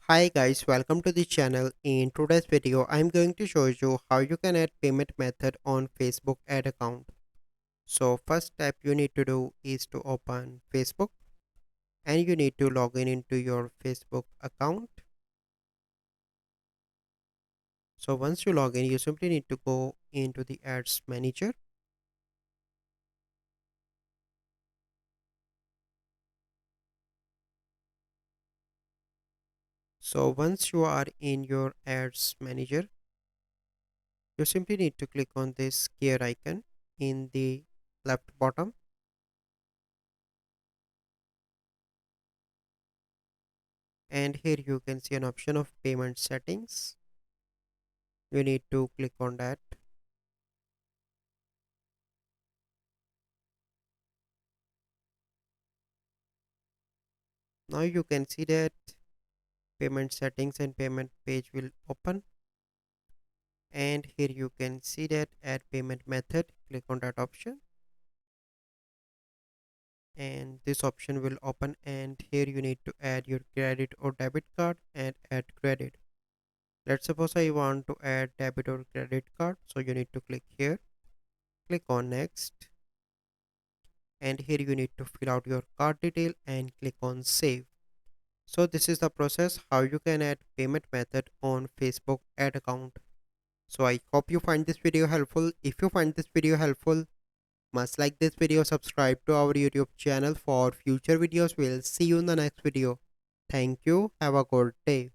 Hi guys, welcome to the channel. In today's video, I'm going to show you how you can add payment method on Facebook ad account. So first step you need to do is to open Facebook and you need to log in into your Facebook account. So once you log in, you simply need to go into the ads manager. So once you are in your ads manager, you simply need to click on this gear icon in the left bottom, and here you can see an option of payment settings. You need to click on that. Now you can see that payment settings and payment page will open, and here you can see that add payment method. Click on that option and this option will open, and here you need to add your credit or debit card and add credit. Let's suppose I want to add debit or credit card, so you need to click here, click on next, and here you need to fill out your card detail and click on save. So this is the process how you can add payment method on Facebook ad account. So I hope you find this video helpful. If you find this video helpful, must like this video, subscribe to our YouTube channel for future videos. We'll see you in the next video. Thank you. Have a good day.